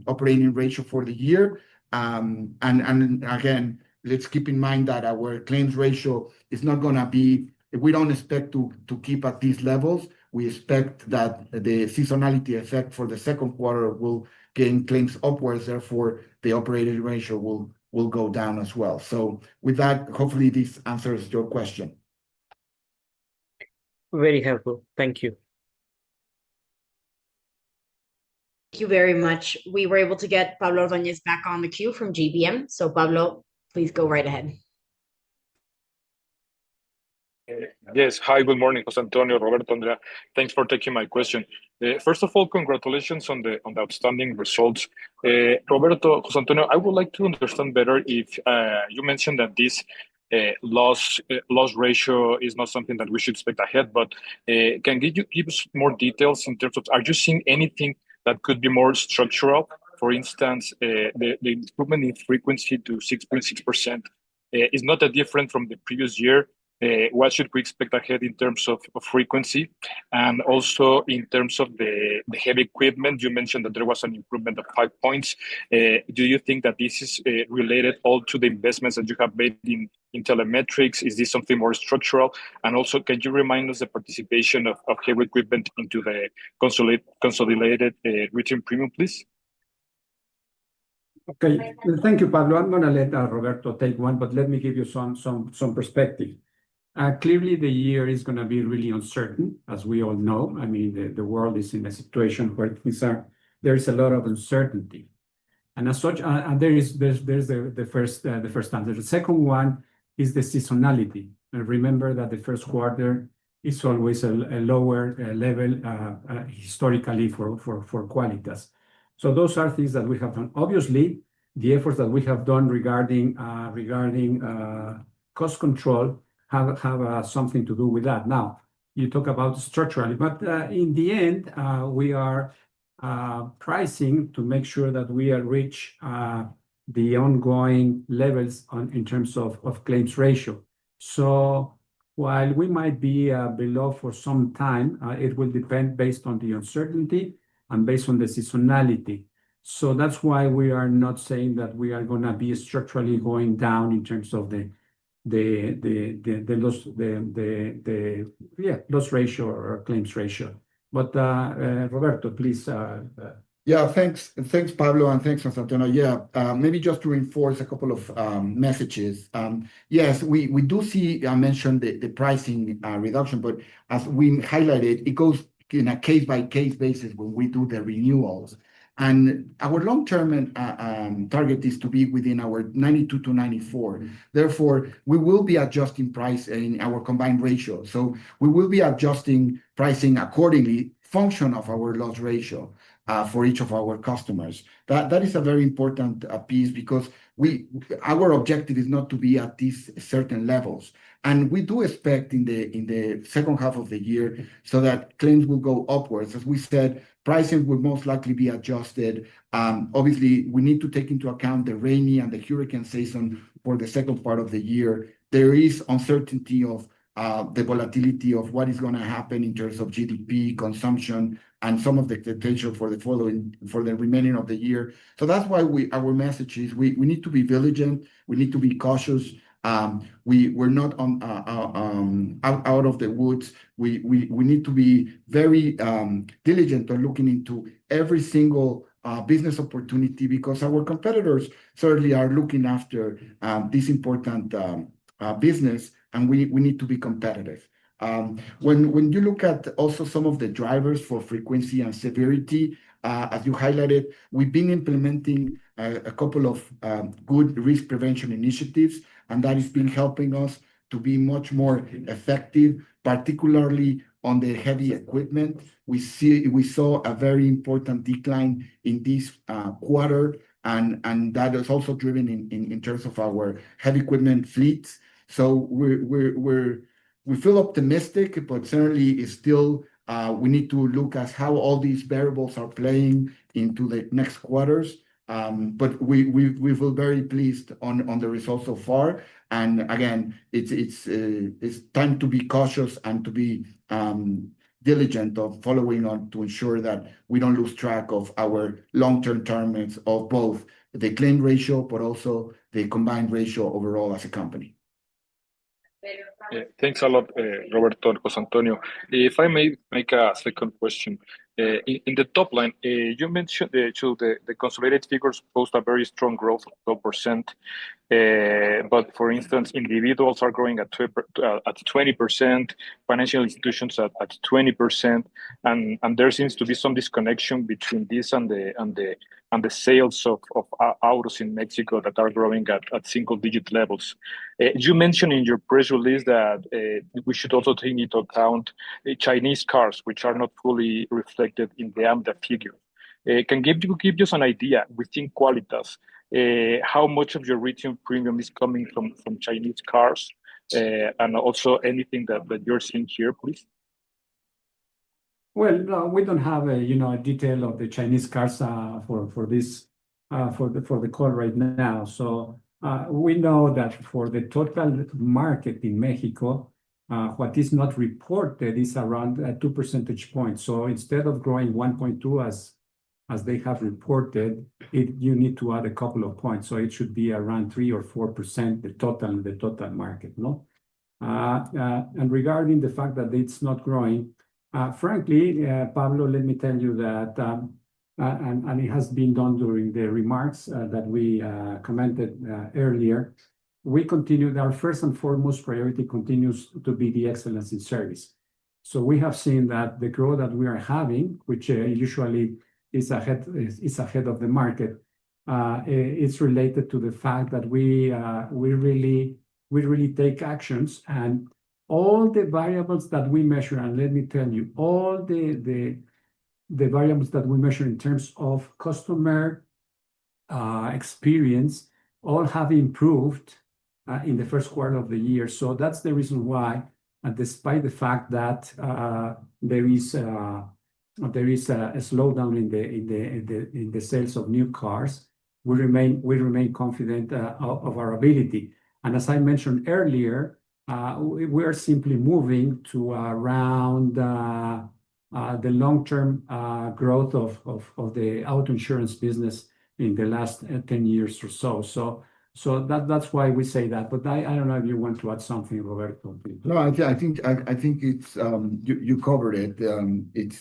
operating ratio for the year. And again, let's keep in mind that our claims ratio is not going to be, we don't expect to keep at these levels. We expect that the seasonality effect for the second quarter will gain claims upwards. Therefore, the operating ratio will go down as well. So with that, hopefully this answers your question. Very helpful. Thank you. Thank you very much. We were able to get Pablo Ordóñez back on the queue from GBM. So Pablo, please go right ahead. Yes. Hi, good morning, José Antonio, Roberto, Andrea. Thanks for taking my question. First of all, congratulations on the outstanding results. Roberto, José Antonio, I would like to understand better if you mentioned that this loss ratio is not something that we should expect ahead, but can you give us more details in terms of, are you seeing anything that could be more structural? For instance, the improvement in frequency to 6.6% is not that different from the previous year. What should we expect ahead in terms of frequency? And also in terms of the heavy equipment, you mentioned that there was an improvement of 5 points. Do you think that this is related all to the investments that you have made in telemetrics? Is this something more structural? And also, can you remind us the participation of heavy equipment into the consolidated written premium, please? Okay, thank you, Pablo. I'm going to let Roberto take one, but let me give you some perspective. Clearly, the year is going to be really uncertain, as we all know. I mean, the world is in a situation where there is a lot of uncertainty, and as such, there's the first answer. The second one is the seasonality. Remember that the first quarter is always a lower level historically for Qualitas. So those are things that we have done. Obviously, the efforts that we have done regarding cost control have something to do with that. Now, you talk about structurally, but in the end, we are pricing to make sure that we reach the ongoing levels in terms of claims ratio. So while we might be below for some time, it will depend based on the uncertainty and based on the seasonality. So that's why we are not saying that we are going to be structurally going down in terms of the loss ratio or claims ratio. But Roberto, please Yeah, thanks, Pablo, and thanks, José Antonio. Yeah, maybe just to reinforce a couple of messages. Yes, we do see, I mentioned the pricing reduction, but as we highlighted, it goes in a case-by-case basis when we do the renewals. And our long-term target is to be within our 92 to 94. Therefore, we will be adjusting price in our combined ratio. So we will be adjusting pricing accordingly, function of our loss ratio for each of our customers. That is a very important piece because our objective is not to be at these certain levels. And we do expect in the second half of the year so that claims will go upwards. As we said, pricing will most likely be adjusted. Obviously, we need to take into account the rainy and the hurricane season for the second part of the year. There is uncertainty of the volatility of what is going to happen in terms of GDP, consumption, and some of the potential for the remaining of the year. So that's why our message is we need to be vigilant, we need to be cautious. We're not out of the woods. We need to be very diligent on looking into every single business opportunity because our competitors certainly are looking after this important business, and we need to be competitive. When you look at also some of the drivers for frequency and severity, as you highlighted, we've been implementing a couple of good risk prevention initiatives, and that has been helping us to be much more effective, particularly on the heavy equipment. We saw a very important decline in this quarter, and that is also driven in terms of our heavy equipment fleets. So we feel optimistic, but certainly it's still we need to look at how all these variables are playing into the next quarters. But we feel very pleased on the results so far. And again, it's time to be cautious and to be diligent of following on to ensure that we don't lose track of our long-term targets of both the claim ratio, but also the combined ratio overall as a company. Thanks a lot, Roberto and José Antonio. If I may make a second question, in the top line, you mentioned the consolidated figures post a very strong growth of 12%. But for instance, individuals are growing at 20%, financial institutions at 20%, and there seems to be some disconnection between this and the sales of autos in Mexico that are growing at single-digit levels. You mentioned in your press release that we should also take into account Chinese cars, which are not fully reflected in the AMDA figure. Can you give us an idea within Qualitas how much of your written premium is coming from Chinese cars, and also anything that you're seeing here, please? Well, no, we don't have a detail of the Chinese cars for this for the call right now. So we know that for the total market in Mexico, what is not reported is around 2 percentage points. So instead of growing 1.2 as they have reported, you need to add a couple of points. So it should be around 3 or 4% the total market, no? And regarding the fact that it's not growing, frankly, Pablo, let me tell you that, and it has been done during the remarks that we commented earlier. We continue, our first and foremost priority continues to be the excellence in service. So we have seen that the growth that we are having, which usually is ahead of the market, is related to the fact that we really take actions, and all the variables that we measure, and let me tell you, all the variables that we measure in terms of customer experience, all have improved in the first quarter of the year. So that's the reason why, despite the fact that there is a slowdown in the sales of new cars, we remain confident of our ability. And as I mentioned earlier, we are simply moving to around the long-term growth of the auto insurance business in the last 10 years or so. So that's why we say that. But I don't know if you want to add something, Roberto. No, I think it's you covered it.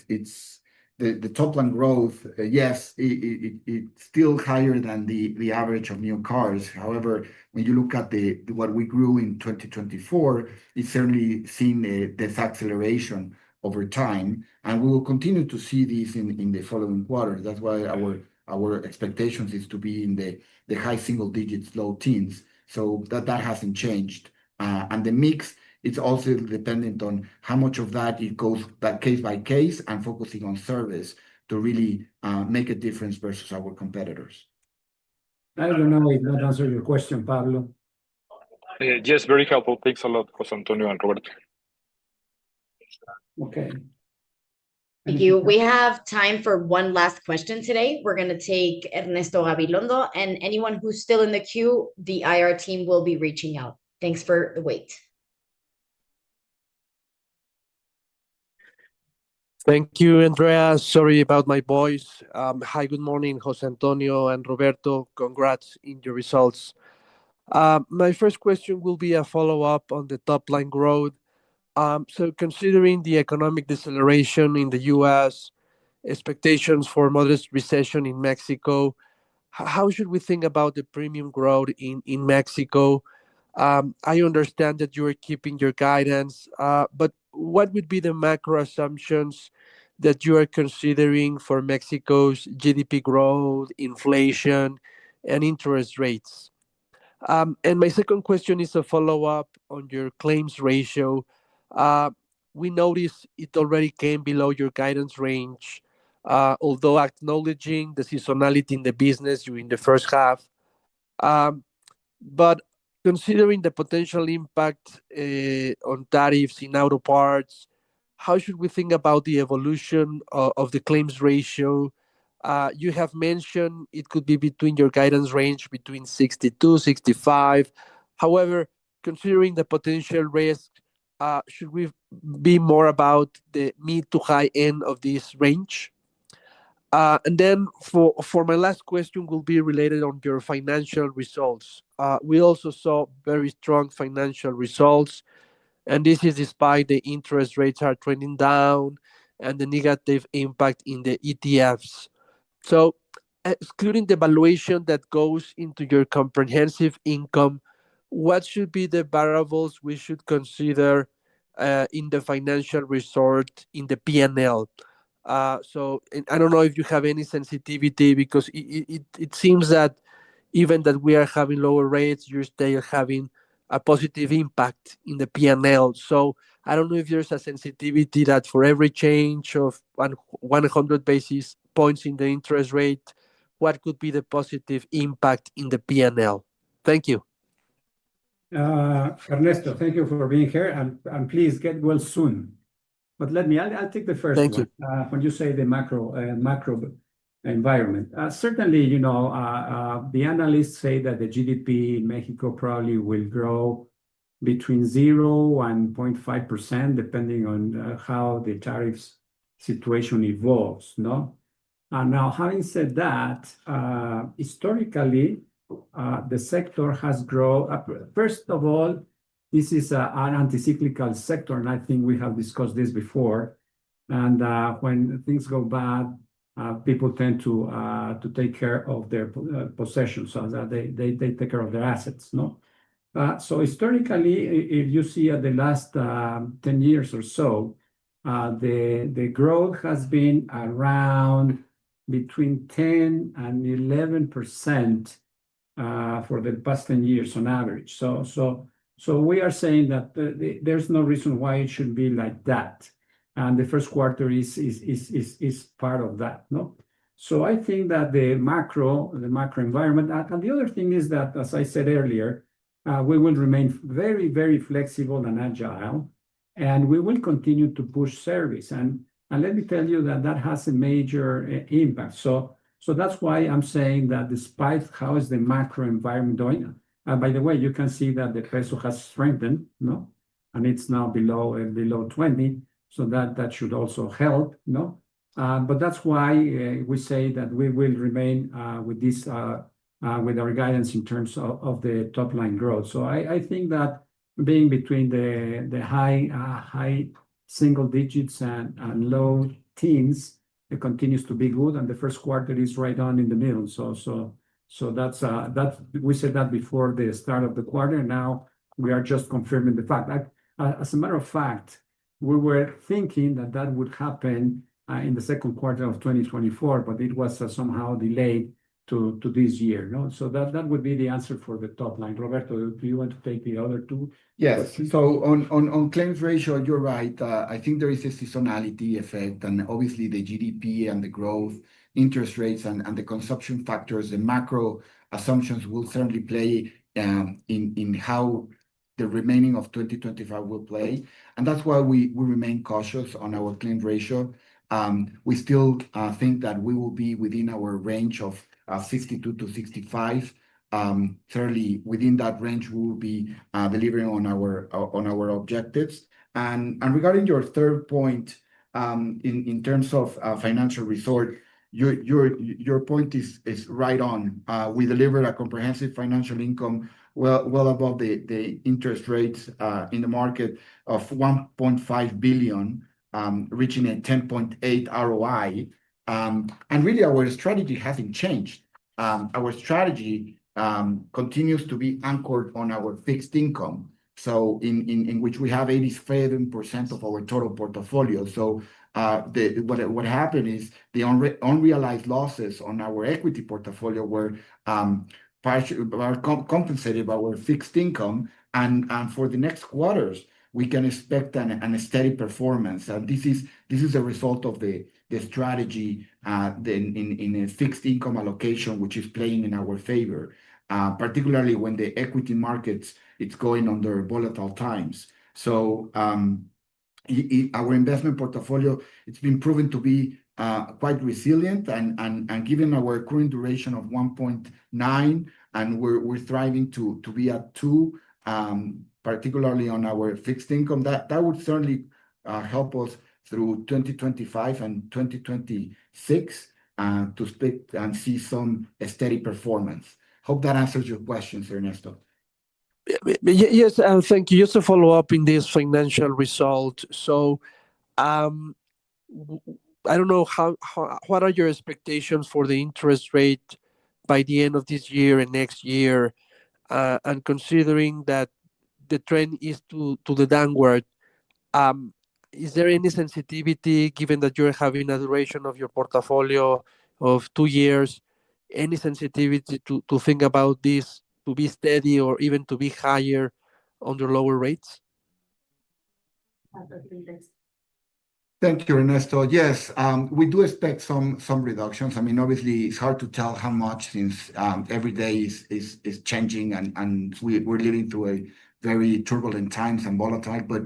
It's the top line growth, yes, it's still higher than the average of new cars. However, when you look at what we grew in 2024, it's certainly seen this acceleration over time, and we will continue to see this in the following quarters. That's why our expectations is to be in the high single digits, low teens. So that hasn't changed. And the mix, it's also dependent on how much of that it goes that case by case and focusing on service to really make a difference versus our competitors. I don't know if that answered your question, Pablo. Yes, very helpful. Thanks a lot, José Antonio and Roberto. Okay. Thank you. We have time for one last question today. We're going to take Ernesto Gabilondo, and anyone who's still in the queue, the IR team will be reaching out. Thanks for the wait. Thank you, Andrea. Sorry about my voice. Hi, good morning, José Antonio and Roberto. Congrats in your results. My first question will be a follow-up on the top line growth. So considering the economic deceleration in the US, expectations for modest recession in Mexico, how should we think about the premium growth in Mexico? I understand that you are keeping your guidance, but what would be the macro assumptions that you are considering for Mexico's GDP growth, inflation, and interest rates? And my second question is a follow-up on your claims ratio. We noticed it already came below your guidance range, although acknowledging the seasonality in the business during the first half. But considering the potential impact on tariffs in auto parts, how should we think about the evolution of the claims ratio? You have mentioned it could be between your guidance range between 62, 65. However, considering the potential risk, should we be more about the mid to high end of this range? And then for my last question will be related on your financial results. We also saw very strong financial results, and this is despite the interest rates are trending down and the negative impact in the ETFs. So excluding the valuation that goes into your comprehensive income, what should be the variables we should consider in the financial result in the P&L? So I don't know if you have any sensitivity, because it seems that even that we are having lower rates, you're still having a positive impact in the P&L. So I don't know if there's a sensitivity that for every change of 100 basis points in the interest rate, what could be the positive impact in the P&L? Thank you. Ernesto, thank you for being here, and please get well soon. But I'll take the first Thank one. When you say the macro environment, certainly, the analysts say that the GDP in Mexico probably will grow between 0 and 0.5%, depending on how the tariffs situation evolves. No. Now, having said that, historically, the sector has grown. First of all, this is an anti-cyclical sector, and I think we have discussed this before. And when things go bad, people tend to take care of their possessions, so that they take care of their assets. No. So historically, if you see at the last 10 years or so, the growth has been around between 10 and 11% for the past 10 years on average. So we are saying that there's no reason why it should be like that, and the first quarter is part of that. No, so I think that the macro environment, and the other thing is that, as I said earlier, we will remain very, very flexible and agile, and we will continue to push service. And let me tell you that has a major impact. So that's why I'm saying that despite how is the macro environment doing, by the way, you can see that the peso has strengthened, no, and it's now below 20. So that should also help, no. But that's why we say that we will remain with this with our guidance in terms of the top line growth. So I think that being between the high single digits and low teens it continues to be good, and the first quarter is right on in the middle. So that's that we said that before the start of the quarter. Now we are just confirming the fact. As a matter of fact, we were thinking that that would happen in the second quarter of 2024, but it was somehow delayed to this year. No, so that would be the answer for the top line. Roberto, do you want to take the other two? Yes. So on claims ratio, you're right. I think there is a seasonality effect, and obviously the GDP and the growth, interest rates, and the consumption factors, the macro assumptions will certainly play in how the remaining of 2025 will play. And that's why we remain cautious on our claims ratio. We still think that we will be within our range of 62 to 65. Certainly within that range, we will be delivering on our objectives. And regarding your third point, in terms of financial resort, your point is right on. We delivered a comprehensive financial income well above the interest rates in the market of 1.5 billion, reaching a 10.8 ROI. And really, our strategy hasn't changed. Our strategy continues to be anchored on our fixed income, so in which we have 87% of our total portfolio. So what happened is the unrealized losses on our equity portfolio were compensated by our fixed income, and for the next quarters we can expect a steady performance. And this is a result of the strategy in a fixed income allocation, which is playing in our favor, particularly when the equity markets it's going under volatile times. So our investment portfolio, it's been proven to be quite resilient, and given our current duration of 1.9, and we're striving to be at 2, particularly on our fixed income, that would certainly help us through 2025 and 2026 to speak and see some steady performance. Hope that answers your questions, Ernesto. Yes, thank you. Just to follow up in this financial result. So, I don't know what are your expectations for the interest rate by the end of this year and next year, and considering that the trend is to the downward. Is there any sensitivity, given that you're having a duration of your portfolio of 2 years, any sensitivity to think about this to be steady or even to be higher under lower rates? Thank you, Ernesto. Yes, we do expect some reductions. I mean, obviously, it's hard to tell how much, since every day is changing, and we're living through a very turbulent times and volatile. But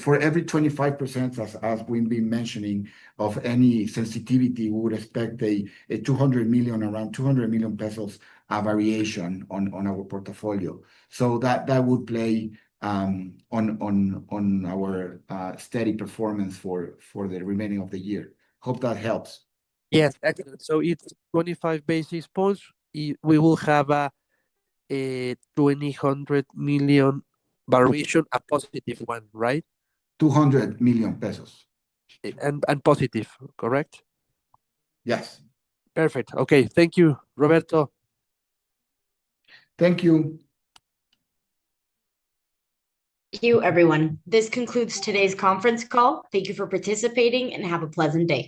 for every 25%, as we've been mentioning, of any sensitivity, we would expect a 200 million, around 200 million pesos variation on our portfolio. So that would play on our steady performance for the remaining of the year. Hope that helps. Yes, excellent. So it's 25 basis points. We will have a 200 million variation, a positive one, right? 200 million pesos. And positive, correct? Yes. Perfect. Okay. Thank you, Roberto. Thank you. Thank you, everyone. This concludes today's conference call. Thank you for participating and have a pleasant day.